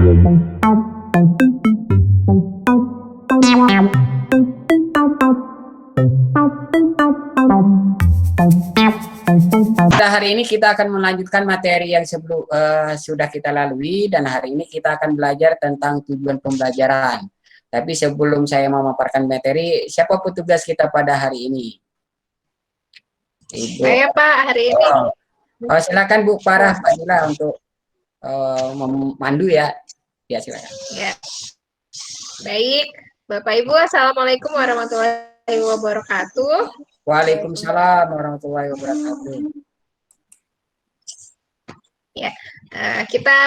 Pada hari ini kita akan melanjutkan materi yang sudah kita lalui, dan hari ini kita akan belajar tentang tujuan pembelajaran. Tapi sebelum saya memaparkan materi, siapa petugas kita pada hari ini? Ibu. Saya Pak hari ini. Silakan Bu Farah Fadila untuk memandu ya. Ya silakan. Ya. Baik, Bapak Ibu, Assalamualaikum warahmatullahi wabarakatuh. Waalaikumsalam warahmatullahi wabarakatuh. Ya, kita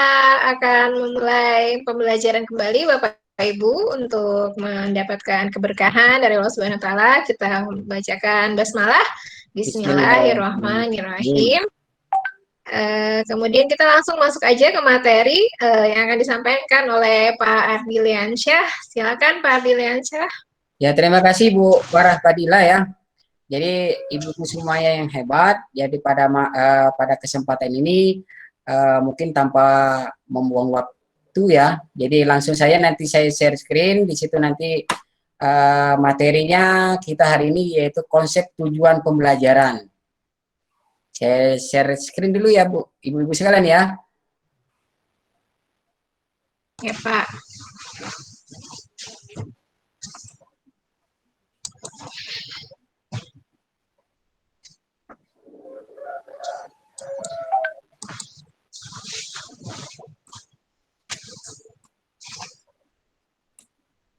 akan memulai pembelajaran kembali Bapak Ibu untuk mendapatkan keberkahan dari Allah Subhanahu wa taala. Kita membacakan basmalah. Bismillahirrahmanirrahim. Kemudian kita langsung masuk aja ke materi yang akan disampaikan oleh Pak Ardiliansyah. Silakan Pak Ardiliansyah. Ya, terima kasih Bu Farah Fadila ya. Jadi ibuku semuanya yang hebat. Jadi pada kesempatan ini mungkin tanpa membuang waktu ya. Jadi langsung saya nanti saya share screen di situ nanti materinya kita hari ini yaitu konsep tujuan pembelajaran. Saya share screen dulu ya Bu, ibu-ibu sekalian ya. Ya Pak.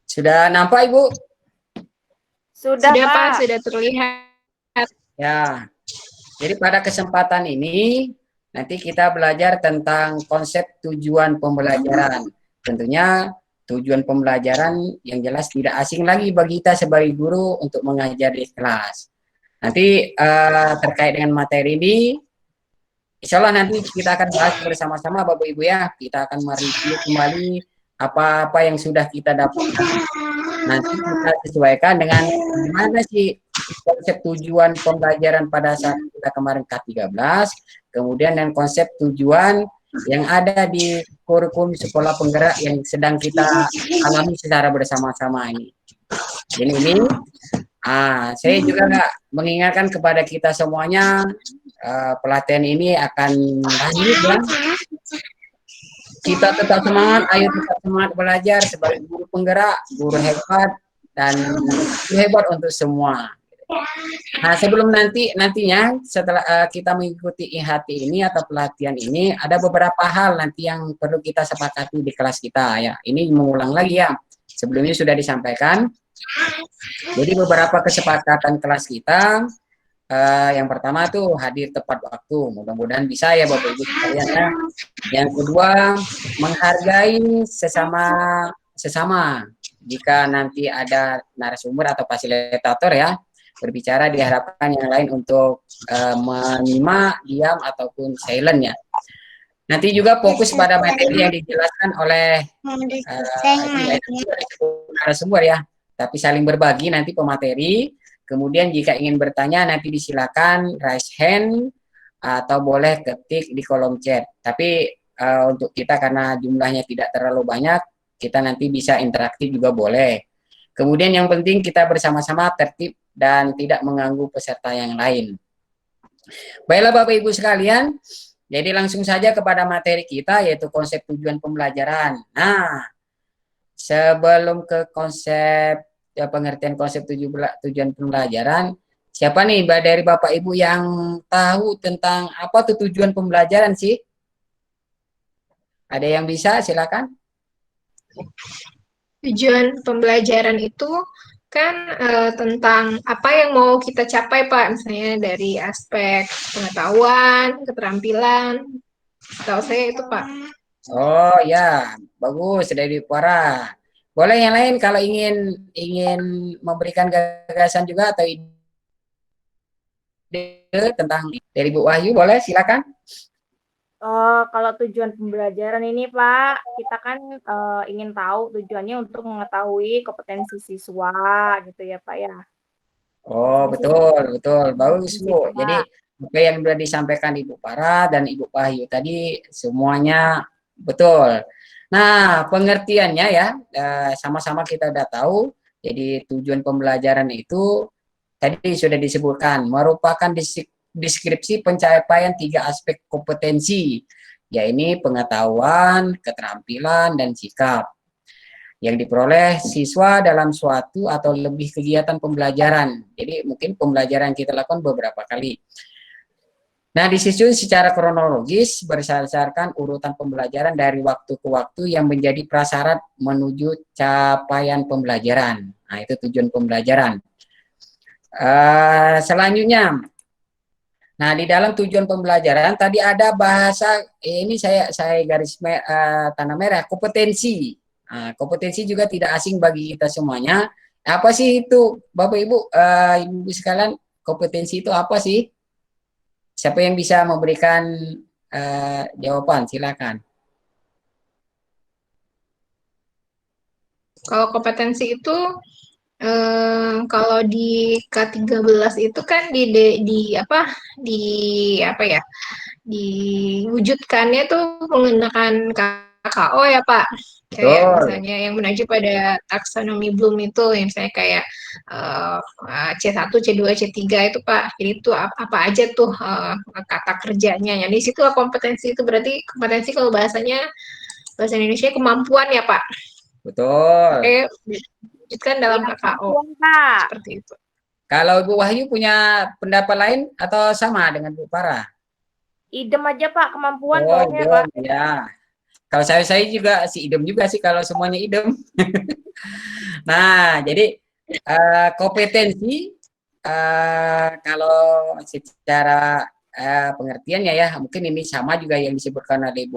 Sudah nampak Ibu? Sudah Pak, sudah terlihat. Ya. Jadi pada kesempatan ini nanti kita belajar tentang konsep tujuan pembelajaran. Tentunya tujuan pembelajaran yang jelas tidak asing lagi bagi kita sebagai guru untuk mengajar di kelas. Nanti terkait dengan materi ini, insya Allah nanti kita akan bahas bersama-sama Bapak Ibu ya. Kita akan mereview kembali apa-apa yang sudah kita dapatkan. Nanti kita sesuaikan dengan mana sih konsep tujuan pembelajaran pada saat kita kemarin K13, kemudian dan konsep tujuan yang ada di kurikulum sekolah penggerak yang sedang kita alami secara bersama-sama ini. Jadi ini, saya juga mengingatkan kepada kita semuanya, pelatihan ini akan lanjut ya. Kita tetap semangat, ayo tetap semangat belajar sebagai guru penggerak, guru hebat, dan guru hebat untuk semua. Nah, sebelum nantinya setelah kita mengikuti IHT ini atau pelatihan ini, ada beberapa hal nanti yang perlu kita sepakati di kelas kita ya. Ini mengulang lagi ya, sebelumnya sudah disampaikan. Jadi beberapa kesepakatan kelas kita, yang pertama tuh hadir tepat waktu, mudah-mudahan bisa ya Bapak Ibu sekalian ya. Yang kedua, menghargai sesama jika nanti ada narasumber atau fasilitator ya berbicara, diharapkan yang lain untuk menyimak, diam ataupun silent ya. Nanti juga fokus pada materi yang dijelaskan oleh narasumber ya, tapi saling berbagi nanti pemateri. Kemudian jika ingin bertanya nanti disilakan raise hand atau boleh ketik di kolom chat. Tapi untuk kita karena jumlahnya tidak terlalu banyak, kita nanti bisa interaktif juga boleh. Kemudian yang penting kita bersama-sama tertib dan tidak mengganggu peserta yang lain. Baiklah Bapak Ibu sekalian, jadi langsung saja kepada materi kita yaitu konsep tujuan pembelajaran. Nah, sebelum ke konsep pengertian konsep tujuan pembelajaran, siapa nih dari Bapak Ibu yang tahu tentang apa tuh tujuan pembelajaran sih? Ada yang bisa? Silakan. Tujuan pembelajaran itu kan tentang apa yang mau kita capai Pak, misalnya dari aspek pengetahuan, keterampilan. Setahu saya itu Pak. Oh ya, bagus dari Puara. Boleh yang lain kalau ingin memberikan gagasan juga atau ide tentang dari Bu Wahyu, boleh silakan. Kalau tujuan pembelajaran ini Pak, kita kan ingin tahu tujuannya untuk mengetahui kompetensi siswa gitu ya Pak ya. Oh betul, bagus Bu. Jadi apa yang sudah disampaikan Ibu Para dan Ibu Wahyu tadi semuanya betul. Nah, pengertiannya ya, sama-sama kita udah tahu. Jadi tujuan pembelajaran itu tadi sudah disebutkan, merupakan deskripsi pencapaian 3 aspek kompetensi, yaitu pengetahuan, keterampilan, dan sikap yang diperoleh siswa dalam suatu atau lebih kegiatan pembelajaran. Jadi mungkin pembelajaran kita lakukan beberapa kali. Nah, disusun secara kronologis berdasarkan urutan pembelajaran dari waktu ke waktu yang menjadi prasyarat menuju capaian pembelajaran. Nah, itu tujuan pembelajaran. Selanjutnya, nah di dalam tujuan pembelajaran tadi ada bahasa ini saya garis tanda merah kompetensi. Nah, kompetensi juga tidak asing bagi kita semuanya. Apa sih itu, Bapak Ibu, Ibu sekalian? Kompetensi itu apa sih? Siapa yang bisa memberikan jawaban? Silakan. Kalau kompetensi itu kalau di K13 itu kan di apa ya? Diwujudkannya tuh menggunakan KKO ya Pak. Kayak Betul. misalnya yang mengacu pada taksonomi Bloom itu, yang misalnya kayak C1, C2, C3 itu Pak. Jadi itu apa aja tuh kata kerjanya. Yang di situ kompetensi itu berarti kompetensi kalau bahasa Indonesia kemampuan ya Pak. Betul. Oke, diwujudkan dalam Iya, KKO. Kak. Seperti itu. Kalau Ibu Wahyu punya pendapat lain atau sama dengan Bu Farah? Idem aja Pak, kemampuan Oh, pokoknya Pak. idem, ya. Kalau saya juga si idem juga sih kalau semuanya idem. Nah, jadi kompetensi kalau secara pengertiannya ya mungkin ini sama juga yang disebutkan oleh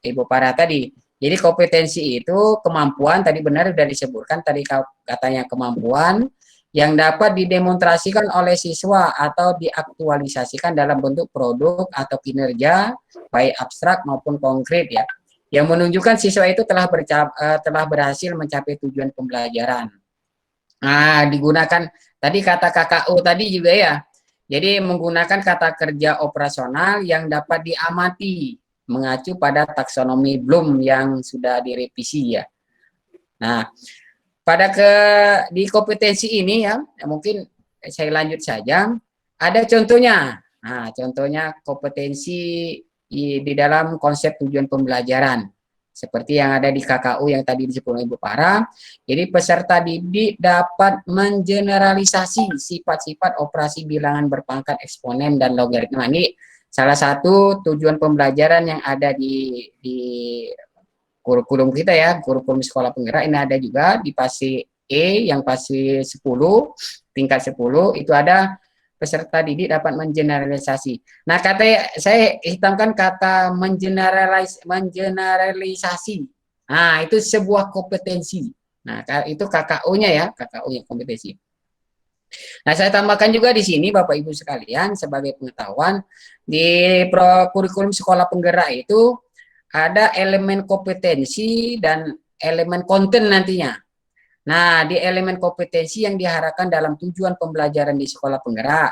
Ibu Farah tadi. Jadi kompetensi itu kemampuan, tadi benar sudah disebutkan tadi katanya kemampuan yang dapat didemonstrasikan oleh siswa atau diaktualisasikan dalam bentuk produk atau kinerja baik abstrak maupun konkret ya, yang menunjukkan siswa itu telah berhasil mencapai tujuan pembelajaran. Nah, digunakan tadi kata KKU tadi juga ya. Jadi menggunakan kata kerja operasional yang dapat diamati mengacu pada taksonomi Bloom yang sudah direvisi ya. Nah, di kompetensi ini ya, mungkin saya lanjut saja. Ada contohnya. Nah, contohnya kompetensi di dalam konsep tujuan pembelajaran. Seperti yang ada di KKU yang tadi disebut Ibu Farah. Jadi peserta didik dapat mengeneralisasi sifat-sifat operasi bilangan berpangkat eksponen dan logaritma. Ini salah satu tujuan pembelajaran yang ada di kurikulum kita ya, kurikulum sekolah penggerak ini ada juga di fase E yang fase 10, tingkat 10 itu ada peserta didik dapat mengeneralisasi. Nah, saya hitamkan kata mengeneralisasi. Nah, itu sebuah kompetensi. Nah, itu KKU-nya ya, KKU-nya kompetensi. Nah, saya tambahkan juga di sini Bapak Ibu sekalian sebagai pengetahuan di kurikulum sekolah penggerak itu ada elemen kompetensi dan elemen konten nantinya. Nah, di elemen kompetensi yang diharapkan dalam tujuan pembelajaran di sekolah penggerak,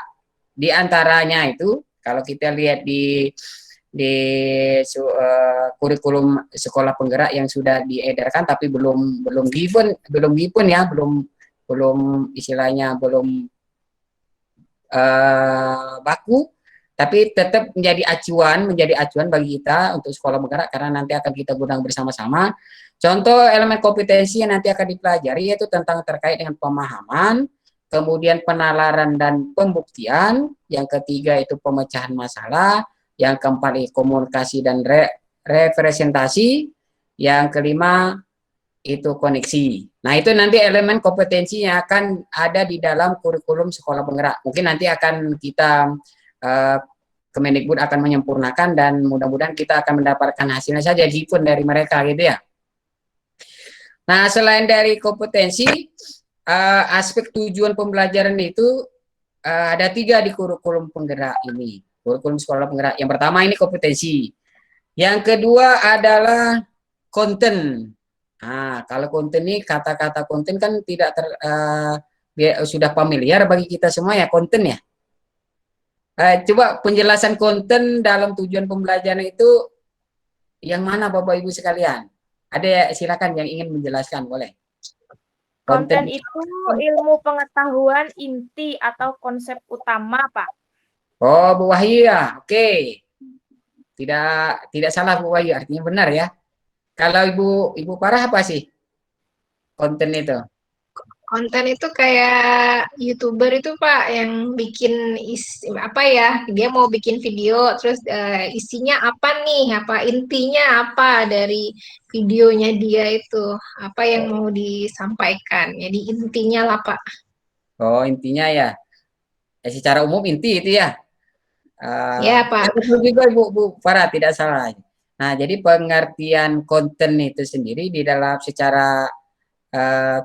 di antaranya itu kalau kita lihat di kurikulum sekolah penggerak yang sudah diedarkan tapi belum given ya, belum istilahnya belum baku, tapi tetap menjadi acuan bagi kita untuk sekolah penggerak karena nanti akan kita gunakan bersama-sama. Contoh elemen kompetensi yang nanti akan dipelajari yaitu tentang terkait dengan pemahaman, kemudian penalaran dan pembuktian, yang ketiga itu pemecahan masalah, yang keempat komunikasi dan representasi, yang kelima itu koneksi. Nah, itu nanti elemen kompetensi yang akan ada di dalam kurikulum sekolah penggerak. Mungkin nanti akan kita Kemendikbud akan menyempurnakan dan mudah-mudahan kita akan mendapatkan hasilnya saja given dari mereka gitu ya. Nah, selain dari kompetensi, aspek tujuan pembelajaran itu ada 3 di kurikulum penggerak ini. Kurikulum sekolah penggerak. Yang pertama ini kompetensi. Yang kedua adalah konten. Nah, kalau konten ini kata-kata konten kan tidak sudah familiar bagi kita semua ya konten ya. Coba penjelasan konten dalam tujuan pembelajaran itu yang mana Bapak Ibu sekalian? Ada ya, silakan yang ingin menjelaskan, boleh. Konten itu ilmu pengetahuan inti atau konsep utama, Pak. Oh, Bu Wahyu ya. Oke. Tidak salah Bu Wahyu, artinya benar ya. Kalau Ibu Parah apa sih konten itu? Konten itu kayak YouTuber itu Pak yang bikin apa ya, dia mau bikin video terus isinya apa nih, apa intinya apa dari videonya dia itu, apa yang mau disampaikan. Jadi intinya lah Pak. Oh, intinya ya, secara umum inti itu ya. Ya Ya Pak. betul juga Bu Farah, tidak salah. Nah, jadi pengertian konten itu sendiri di dalam secara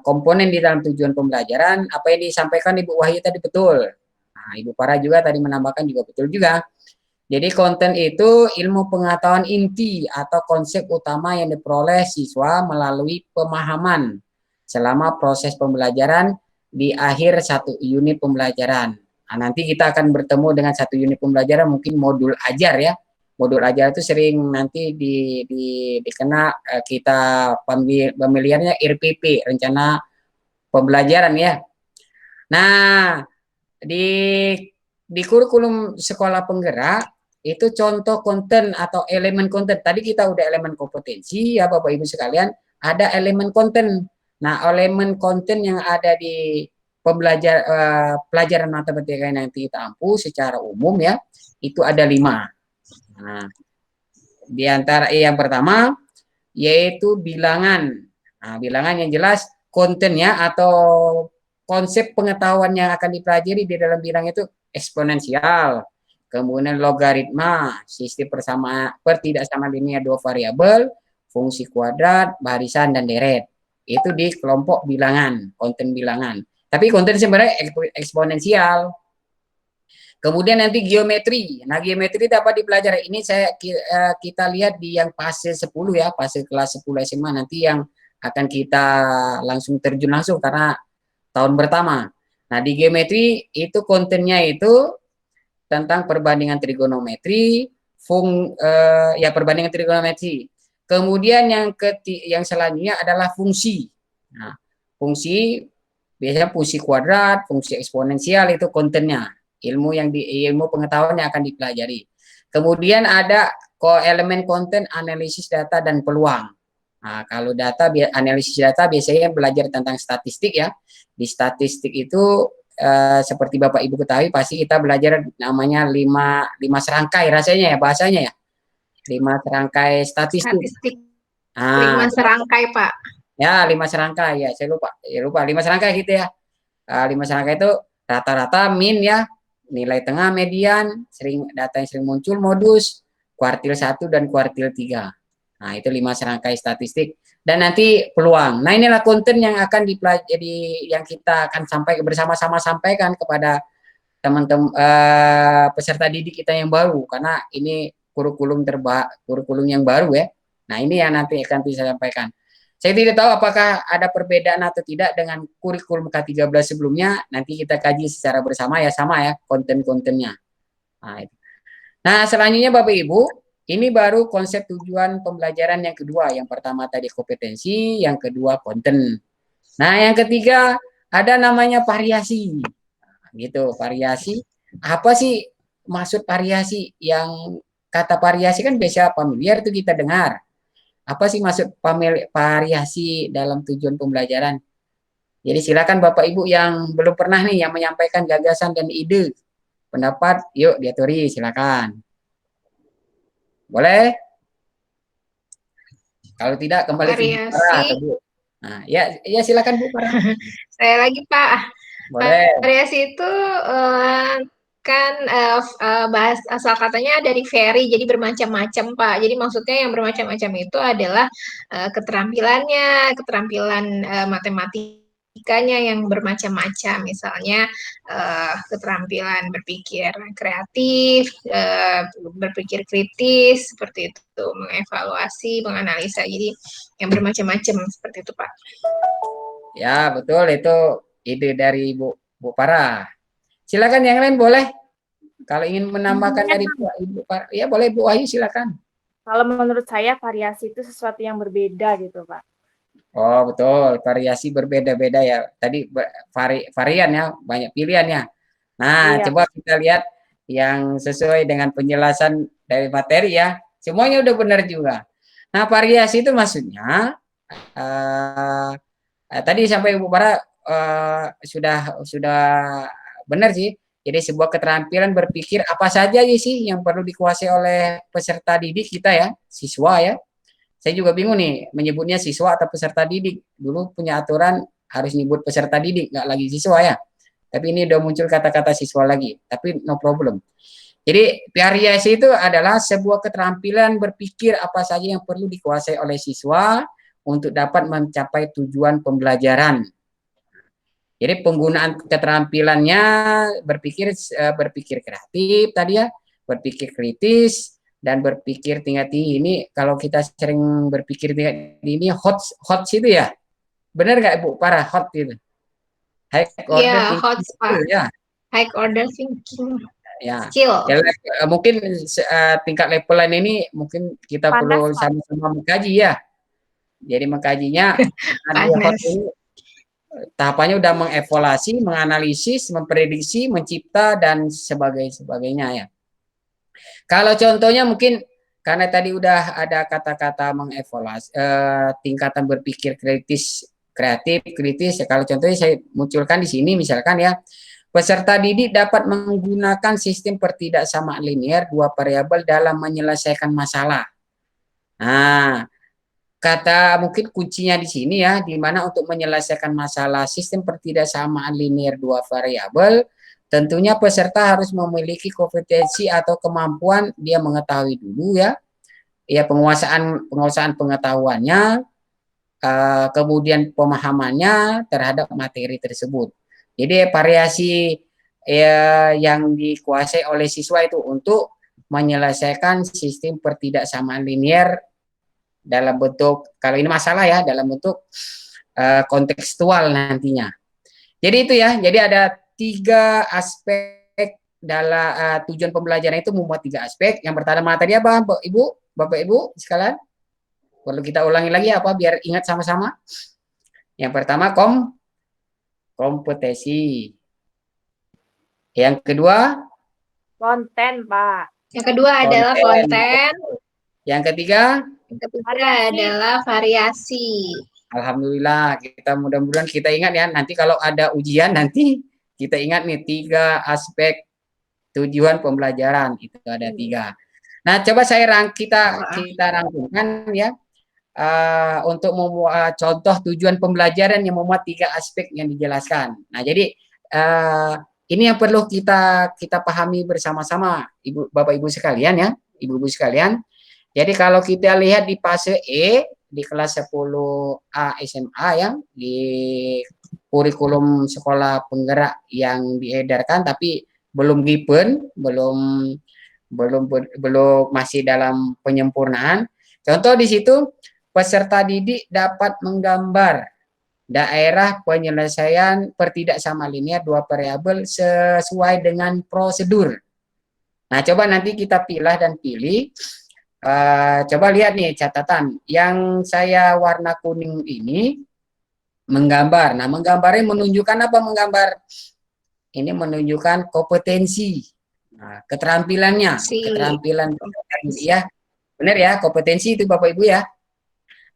komponen di dalam tujuan pembelajaran, apa yang disampaikan Ibu Wahyu tadi betul. Nah, Ibu Farah juga tadi menambahkan juga betul juga. Jadi konten itu ilmu pengetahuan inti atau konsep utama yang diperoleh siswa melalui pemahaman selama proses pembelajaran di akhir satu unit pembelajaran. Nah, nanti kita akan bertemu dengan satu unit pembelajaran, mungkin modul ajar ya. Modul ajar itu sering nanti dikena kita pemilihannya RPP, rencana pembelajaran ya. Nah, di kurikulum sekolah penggerak itu contoh konten atau elemen konten. Tadi kita udah elemen kompetensi ya Bapak Ibu sekalian, ada elemen konten. Nah, elemen konten yang ada di pelajaran matematika yang nanti kita ampu secara umum ya, itu ada 5. Nah, di antara yang pertama yaitu bilangan. Nah, bilangan yang jelas kontennya atau konsep pengetahuan yang akan dipelajari di dalam bilangan itu eksponensial, kemudian logaritma, sistem tidak sama linear 2 variabel, fungsi kuadrat, barisan, dan deret. Itu di kelompok bilangan, konten bilangan. Tapi konten sebenarnya eksponensial. Kemudian nanti geometri. Nah, geometri dapat dipelajari. Ini kita lihat di yang fase 10 ya, fase kelas 10 SMA nanti yang akan kita langsung terjun langsung karena tahun pertama. Nah, di geometri itu kontennya itu tentang perbandingan trigonometri, perbandingan trigonometri. Kemudian yang selanjutnya adalah fungsi. Nah, fungsi biasanya fungsi kuadrat, fungsi eksponensial itu kontennya. Ilmu pengetahuan yang akan dipelajari. Kemudian ada elemen konten analisis data dan peluang. Nah, kalau analisis data biasanya belajar tentang statistik ya. Di statistik itu seperti Bapak Ibu ketahui pasti kita belajar namanya 5 serangkai rasanya ya bahasanya ya. 5 serangkai statistik. Nah, 5 serangkai Pak. Ya, 5 serangkai ya, saya lupa 5 serangkai gitu ya. 5 serangkai itu rata-rata min ya, nilai tengah median, data yang sering muncul modus, kuartil 1 dan kuartil 3. Nah, itu 5 serangkai statistik dan nanti peluang. Nah, inilah konten yang akan dipelajari yang kita akan bersama-sama sampaikan kepada teman-teman peserta didik kita yang baru karena ini kurikulum yang baru ya. Nah, ini yang nanti akan saya sampaikan. Saya tidak tahu apakah ada perbedaan atau tidak dengan kurikulum K13 sebelumnya. Nanti kita kaji secara bersama ya, sama ya konten-kontennya. Nah, selanjutnya Bapak Ibu, ini baru konsep tujuan pembelajaran yang kedua. Yang pertama tadi kompetensi, yang kedua konten. Nah, yang ketiga ada namanya variasi. Gitu, variasi. Apa sih maksud variasi? Yang kata variasi kan biasa familiar itu kita dengar. Apa sih maksud variasi dalam tujuan pembelajaran? Jadi silakan Bapak Ibu yang belum pernah nih yang menyampaikan gagasan dan ide, pendapat, yuk diaturi, silakan. Boleh? Kalau tidak kembali ke Bu Farah atau Bu. Nah, ya silakan Bu Farah. Saya lagi Pak. Boleh. Variasi itu kan bahas asal katanya dari vary, jadi bermacam-macam Pak. Jadi maksudnya yang bermacam-macam itu adalah keterampilan matematikanya yang bermacam-macam. Misalnya keterampilan berpikir kreatif, berpikir kritis, seperti itu, mengevaluasi, menganalisa. Jadi yang bermacam-macam seperti itu Pak. Ya betul, itu ide dari Bu Farah. Silakan yang lain boleh. Kalau ingin menambahkan dari Ibu Farah, ya boleh Bu Wahyu silakan. Kalau menurut saya variasi itu sesuatu yang berbeda gitu, Pak. Oh, betul. Variasi berbeda-beda ya. Tadi varian ya, banyak pilihan ya. Nah, Iya, coba kita lihat yang sesuai dengan penjelasan dari materi ya. Semuanya udah benar juga. Nah, variasi itu maksudnya eh, tadi sampai Ibu Bara sudah benar sih. Jadi sebuah keterampilan berpikir apa saja sih yang perlu dikuasai oleh peserta didik kita ya, siswa ya. Saya juga bingung nih menyebutnya siswa atau peserta didik. Dulu punya aturan harus nyebut peserta didik, nggak lagi siswa ya. Tapi ini udah muncul kata-kata siswa lagi. Tapi no problem. Jadi variasi itu adalah sebuah keterampilan berpikir apa saja yang perlu dikuasai oleh siswa untuk dapat mencapai tujuan pembelajaran. Jadi penggunaan keterampilannya berpikir kreatif tadi ya, berpikir kritis dan berpikir tingkat tinggi. Ini kalau kita sering berpikir tingkat tinggi ini hot itu ya. Benar nggak Ibu? Parah hot itu. High order Ya, hot thinking Pak. skill ya. High order thinking Ya. skill. Ya, mungkin tingkat levelan ini mungkin kita panas, perlu Pak. sama-sama mengkaji ya. Jadi mengkajinya ada hot Panas. ini tahapannya udah mengevaluasi, menganalisis, memprediksi, mencipta dan sebagainya ya. Kalau contohnya mungkin karena tadi udah ada kata-kata mengevaluasi, tingkatan berpikir kritis, kreatif, kritis. Ya, kalau contohnya saya munculkan di sini misalkan ya, peserta didik dapat menggunakan sistem pertidaksamaan linear dua variabel dalam menyelesaikan masalah. Nah, kata mungkin kuncinya di sini ya, di mana untuk menyelesaikan masalah sistem pertidaksamaan linear dua variabel, tentunya peserta harus memiliki kompetensi atau kemampuan dia mengetahui dulu ya penguasaan pengetahuannya, kemudian pemahamannya terhadap materi tersebut. Jadi variasi yang dikuasai oleh siswa itu untuk menyelesaikan sistem pertidaksamaan linear dalam bentuk kalau ini masalah ya dalam bentuk kontekstual nantinya. Jadi itu ya. Jadi ada 3 aspek dalam tujuan pembelajaran itu membuat 3 aspek. Yang pertama tadi apa, Bapak Ibu sekalian? Perlu kita ulangi lagi apa biar ingat sama-sama. Yang pertama kompetensi. Yang kedua Konten, Pak. Yang kedua adalah konten. Yang ketiga Yang ketiga adalah variasi. Alhamdulillah, kita mudah-mudahan kita ingat ya. Nanti kalau ada ujian nanti kita ingat nih 3 aspek tujuan pembelajaran itu ada 3. Nah, coba kita rangkumkan ya untuk membuat contoh tujuan pembelajaran yang memuat 3 aspek yang dijelaskan. Nah, jadi ini yang perlu kita pahami bersama-sama, Bapak Ibu sekalian ya, Ibu-ibu sekalian. Jadi kalau kita lihat di fase E di kelas 10A SMA ya di kurikulum sekolah penggerak yang diedarkan tapi belum given, belum masih dalam penyempurnaan. Contoh di situ peserta didik dapat menggambar daerah penyelesaian pertidaksamaan linear dua variabel sesuai dengan prosedur. Nah, coba nanti kita pilih coba lihat nih catatan yang saya warna kuning ini menggambar. Nah, menggambarnya menunjukkan apa menggambar? Ini menunjukkan kompetensi, keterampilannya, keterampilan ya, benar ya, kompetensi itu Bapak Ibu ya.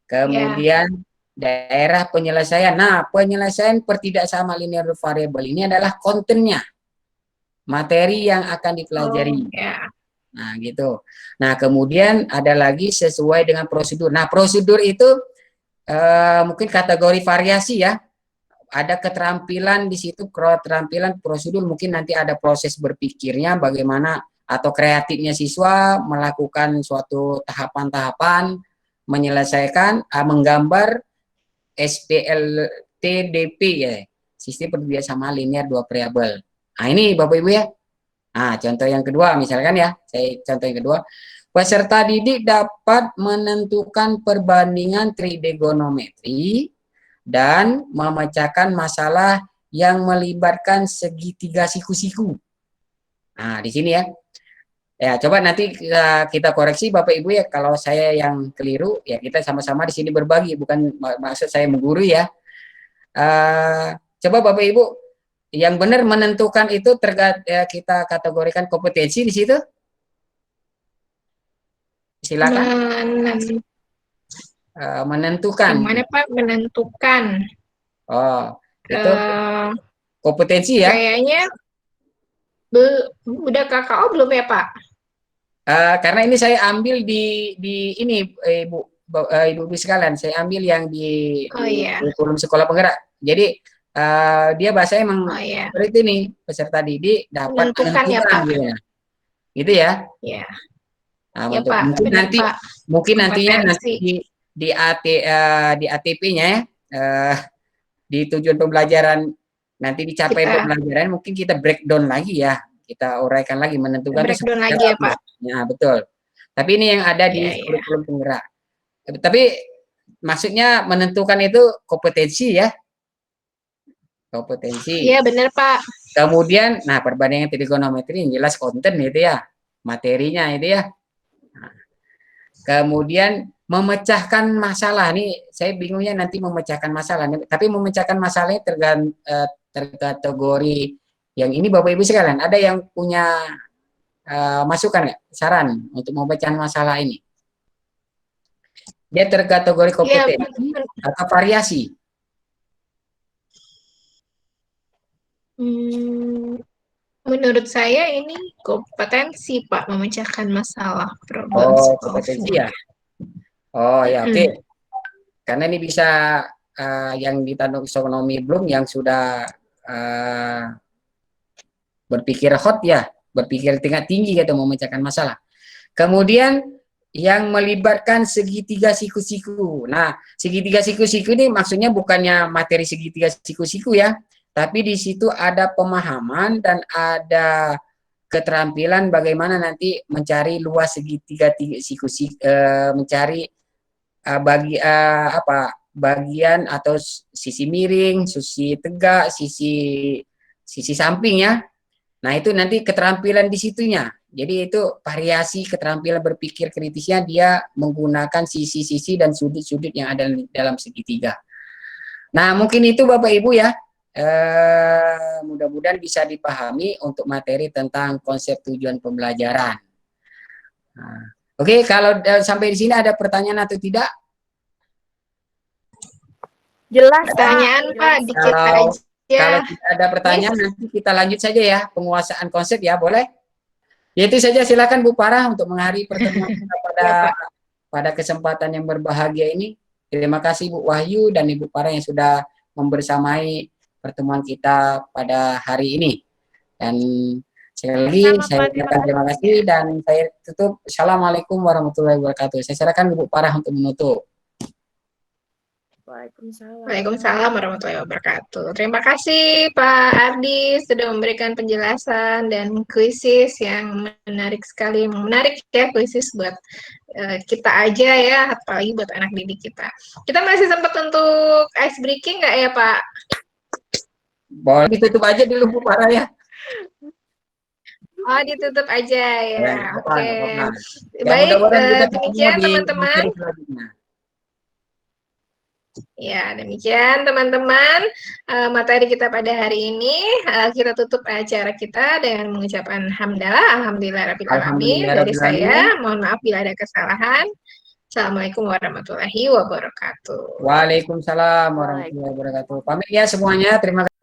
Kemudian daerah penyelesaian. Nah, penyelesaian pertidaksamaan linear variabel ini adalah kontennya, materi yang akan dipelajari. Nah, gitu. Nah, kemudian ada lagi sesuai dengan prosedur. Nah, prosedur itu mungkin kategori variasi ya. Ada keterampilan di situ, keterampilan prosedur mungkin nanti ada proses berpikirnya bagaimana atau kreatifnya siswa melakukan suatu tahapan-tahapan menyelesaikan menggambar SPLTDP ya, sistem pertidaksamaan linear dua variabel. Nah, ini Bapak Ibu ya. Nah, contoh yang kedua misalkan ya, contoh yang kedua, peserta didik dapat menentukan perbandingan trigonometri dan memecahkan masalah yang melibatkan segitiga siku-siku. Nah, di sini ya. Ya, coba nanti kita koreksi Bapak Ibu ya, kalau saya yang keliru ya kita sama-sama di sini berbagi, bukan maksud saya menggurui ya. Coba Bapak Ibu yang benar menentukan itu kita kategorikan kompetensi di situ. Silakan. Menentukan. Yang mana Pak menentukan? Oh, itu kompetensi ya? Kayaknya udah KKO belum ya Pak? Karena ini saya ambil di ini Ibu sekalian, saya ambil yang di kurikulum sekolah penggerak. Jadi dia bahasa emang seperti ini peserta didik dapat menentukan ya Pak. Gitu ya? Iya. Nah, ya, Pak, mungkin nantinya nanti di ATP-nya ya, di tujuan pembelajaran nanti dicapai pembelajaran mungkin kita breakdown lagi ya, kita uraikan lagi menentukan breakdown lagi ya Pak. Ya betul. Tapi ini yang ada di kurikulum penggerak. Tapi maksudnya menentukan itu kompetensi ya, kompetensi. Iya benar Pak. Kemudian, nah perbandingan trigonometri yang jelas konten itu ya, materinya itu ya. Nah, kemudian memecahkan masalah nih, saya bingungnya nanti memecahkan masalah. Tapi memecahkan masalahnya terkategori yang ini Bapak Ibu sekalian. Ada yang punya masukan nggak, saran untuk memecahkan masalah ini? Dia terkategori kompetensi atau variasi? Menurut saya ini kompetensi Pak, memecahkan masalah problem. Oh, kompetensi ya. Oh ya, oke. Karena ini bisa yang di taksonomi belum, yang sudah berpikir hot ya, berpikir tingkat tinggi gitu memecahkan masalah. Kemudian yang melibatkan segitiga siku-siku. Nah, segitiga siku-siku ini maksudnya bukannya materi segitiga siku-siku ya, tapi di situ ada pemahaman dan ada keterampilan bagaimana nanti mencari luas segitiga siku-siku, mencari bagian atau sisi miring, sisi tegak, sisi samping ya. Nah, itu nanti keterampilan di situnya. Jadi itu variasi keterampilan berpikir kritisnya, dia menggunakan sisi-sisi dan sudut-sudut yang ada dalam segitiga. Nah, mungkin itu Bapak Ibu ya. Mudah-mudahan bisa dipahami untuk materi tentang konsep tujuan pembelajaran. Nah, oke, kalau sampai di sini ada pertanyaan atau tidak? Jelas, pertanyaan Pak, dikit aja. Kalau tidak ada pertanyaan, nanti kita lanjut saja ya, penguasaan konsep ya, boleh? Ya itu saja, silakan Bu Farah untuk mengakhiri pertemuan kita pada kesempatan yang berbahagia ini. Terima kasih Bu Wahyu dan Ibu Farah yang sudah membersamai pertemuan kita pada hari ini. Dan sekali lagi saya ucapkan terima kasih dan saya tutup. Assalamualaikum warahmatullahi wabarakatuh. Saya serahkan Bu Farah untuk menutup. Waalaikumsalam warahmatullahi wabarakatuh. Terima kasih Pak Ardi sudah memberikan penjelasan dan kuisis yang menarik sekali. Menarik ya kuisis buat kita aja ya, apalagi buat anak didik kita. Kita masih sempat untuk ice breaking nggak ya Pak? Boleh ditutup aja dulu Bu Farah ya. Oh, ditutup aja ya. Oke. Baik, demikian teman-teman. Ya, demikian teman-teman materi kita pada hari ini. Kita tutup acara kita dengan mengucapkan hamdalah, alhamdulillah rabbil alamin dari saya. Mohon maaf bila ada kesalahan. Assalamualaikum warahmatullahi wabarakatuh. Waalaikumsalam warahmatullahi wabarakatuh. Pamit ya semuanya. Terima kasih.